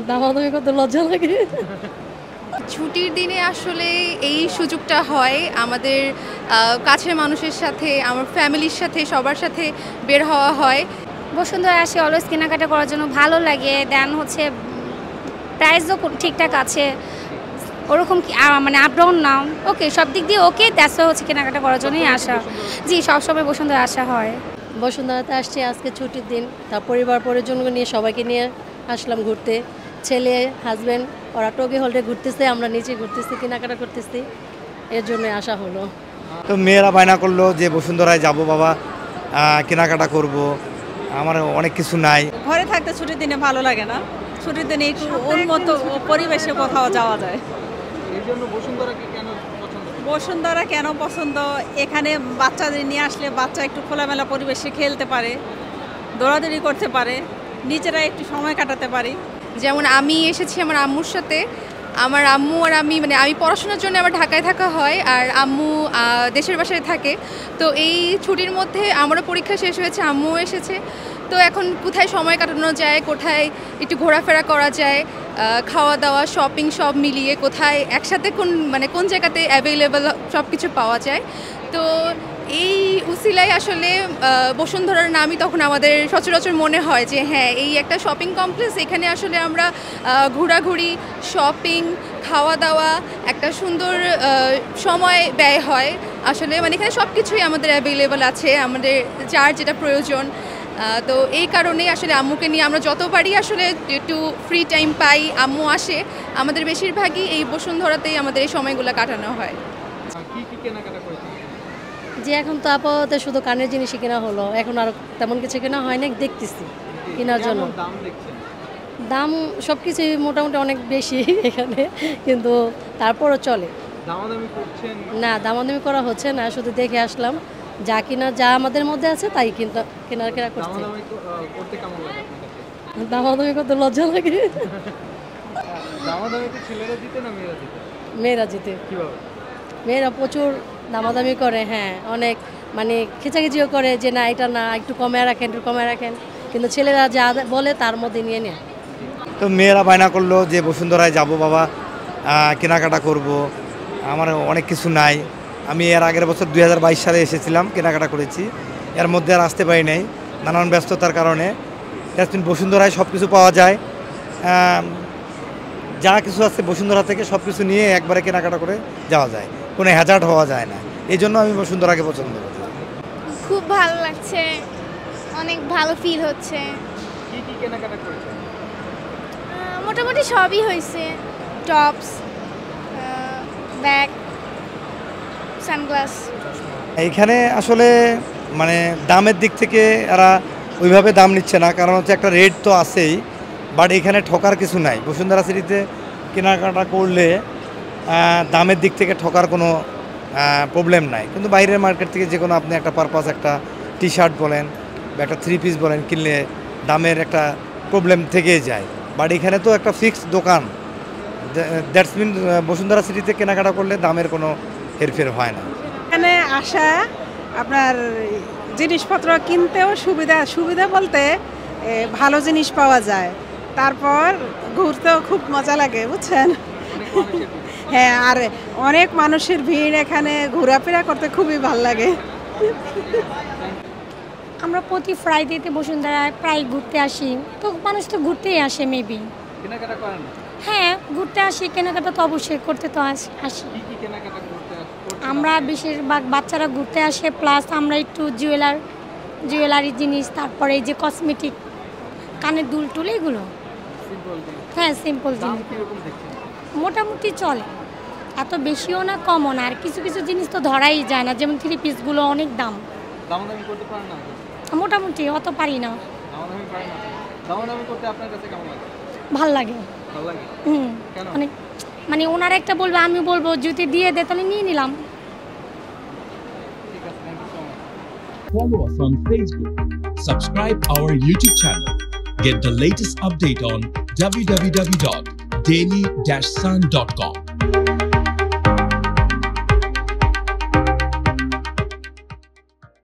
দামাদামি করতে লজ্জা লাগে। ছুটির দিনে আসলে এই সুযোগটা হয় আমাদের কাছের মানুষের সাথে, আমার ফ্যামিলির সাথে, সবার সাথে বের হওয়া হয়। বসুন্ধরা আসে অলওয়েজ কেনাকাটা করার জন্য, ভালো লাগে। দেন হচ্ছে প্রাইসও ঠিকঠাক আছে, ওরকম মানে আপ ডাউন না, ওকে সব দিক দিয়ে ওকে। দ্যাটস হচ্ছে কেনাকাটা করার জন্যই আসা। জি, সবসময় বসুন্ধরা আসা হয়। বসুন্ধরাতে আসছি আজকে ছুটির দিন, তার পরিবার পরিজন নিয়ে সবাইকে নিয়ে আসলাম ঘুরতে। ছেলে হাজব্যান্ড ওরা টগি হলডে ঘুরতেছে, আমরা নিচে ঘুরতেছি, কেনাকাটা করতেছি, এর জন্য আসা হলো। তো মেয়েরা বায়না করলো যে বসুন্ধরায় যাব বাবা, কেনাকাটা করব, আমার অনেক কিছু নাই। ঘরে থাকতে ছুটির দিনে ভালো লাগে না, ছুটির দিনে একটু উন্মুক্ত পরিবেশে কোথাও যাওয়া যায়। বসুন্ধরা কেন পছন্দ, এখানে বাচ্চাদের নিয়ে আসলে বাচ্চা একটু খোলামেলা পরিবেশে খেলতে পারে, দৌড়াদৌড়ি করতে পারে, নিজেরা একটু সময় কাটাতে পারি। যেমন আমি এসেছি আমার আম্মুর সাথে, আমার আম্মু আর আমি মানে আমি পড়াশোনার জন্য আমার ঢাকায় থাকা হয়, আর আম্মু দেশের বাসায় থাকে। তো এই ছুটির মধ্যে আমারও পরীক্ষা শেষ হয়েছে, আম্মুও এসেছে। তো এখন কোথায় সময় কাটানো যায়, কোথায় একটু ঘোরাফেরা করা যায়, খাওয়া দাওয়া শপিং সব মিলিয়ে কোথায় একসাথে কোন জায়গাতে অ্যাভেলেবল সব কিছু পাওয়া যায়। তো এই উসিলাই আসলে বসুন্ধরার নামই তখন আমাদের সচরাচর মনে হয় যে হ্যাঁ, এই একটা শপিং কমপ্লেক্স, এখানে আসলে আমরা ঘোরাঘুরি, শপিং, খাওয়া দাওয়া, একটা সুন্দর সময় ব্যয় হয় আসলে। মানে এখানে সব কিছুই আমাদের অ্যাভেলেবল আছে, আমাদের যার যেটা প্রয়োজন। তো এই কারণেই আসলে আম্মুকে নিয়ে আমরা যতবারই আসলে একটু ফ্রি টাইম পাই, আম্মু আসে, আমাদের বেশিরভাগই এই বসুন্ধরাতেই আমাদের এই সময়গুলো কাটানো হয়। যে এখন তো আপাতত শুধু কানের জিনিসই কেনা হলো, এখন আর তেমন কিছু কেনা হয় না, দেখতেছি কেনার জন্য। দাম সব কিছুই মোটামুটি অনেক বেশি এখানে, কিন্তু তারপরও চলে। না, দামাদামি করা হচ্ছে না, শুধু দেখে আসলাম, যা কিনা যা আমাদের মধ্যে আছে তাই কেনা করছি। দামাদামি করতে লজ্জা লাগে। মেয়েরা জিতে। মেয়েরা প্রচুর দামাদামি করে, হ্যাঁ, অনেক মানে খিচাখিচিও করে যে না এটা না, একটু কমে রাখেন, কিন্তু ছেলেরা যা বলে তার মধ্যে নিয়ে নেয়। তো মেয়েরা বায়না করলো যে বসুন্ধরায় যাব বাবা, কেনাকাটা করব, আমার অনেক কিছু নাই। আমি এর আগের বছর 2022 সালে এসেছিলাম, কেনাকাটা করেছি, এর মধ্যে আর আসতে পারি নাই নানান ব্যস্ততার কারণে। বসুন্ধরায় সব কিছু পাওয়া যায়, যা কিছু আছে বসুন্ধরা থেকে সব কিছু নিয়ে একবারে কেনাকাটা করে যাওয়া যায়, কোনো হ্যাজার্ড হওয়া যায় না। এই জন্য আমি বসুন্ধরাকে পছন্দ করি। খুব ভালো লাগছে, অনেক ভালো ফিল হচ্ছে। কি কি কেনাকাটা করেছেন? মোটামুটি সবই হয়েছে, টপস, ব্যাগ, সানগ্লাস। এইখানে আসলে মানে দামের দিক থেকে এরা ওইভাবে দাম নিচ্ছে না, কারণ হচ্ছে একটা রেট তো আছেই, বাট এখানে ঠকার কিছু নাই। বসুন্ধরা সিটিতে কেনাকাটা করলে দামের দিক থেকে ঠকার কোনো প্রবলেম নাই, কিন্তু বাইরের মার্কেট থেকে যে কোনো আপনি একটা পারপাস, একটা টি শার্ট বলেন বা একটা 3 পিস বলেন কিনলে দামের একটা প্রবলেম থেকেই যায়। বাট এখানে তো একটা ফিক্সড দোকান, দ্যাটস মিন বসুন্ধরা সিটিতে কেনাকাটা করলে দামের কোনো হেরফের হয় না। এখানে আসা আপনার জিনিসপত্র কিনতেও সুবিধা বলতে ভালো জিনিস পাওয়া যায়, তারপর ঘুরতেও খুব মজা লাগে, বুঝছেন? হ্যাঁ, আর অনেক মানুষের ভিড়, এখানে ঘোরাফেরা করতে খুবই ভালো লাগে। আমরা প্রতি ফ্রাইডেতে বসুন্ধরায় প্রায় ঘুরতে আসি, তো মানুষ তো ঘুরতেই আসে মেবি। কেনাকাটা করেন? হ্যাঁ, ঘুরতে আসি, কেনাকাটা তো অবশ্যই করতে তো আসি। আমরা বেশিরভাগ বাচ্চারা ঘুরতে আসে, প্লাস আমরা একটু জুয়েলারি জিনিস, তারপরে এই যে কসমেটিক, কানের দুল টুল, এগুলো। হ্যাঁ, সিম্পল জিনিস মোটামুটি চলে, এত বেশিও না কমও না। আর কিছু কিছু জিনিস তো ধরাই যায় না, যেমন 3 পিসগুলো অনেক দাম। মোটামুটি অত পারি না। ভাল লাগে, অনেক, মানে ওনারা একটা বলবে, আমি বলবো, যদি দিয়ে দেয় তাহলে নিয়ে নিলাম। Follow us on Facebook. Subscribe our YouTube channel. Get the latest update on www.daily-sun.com.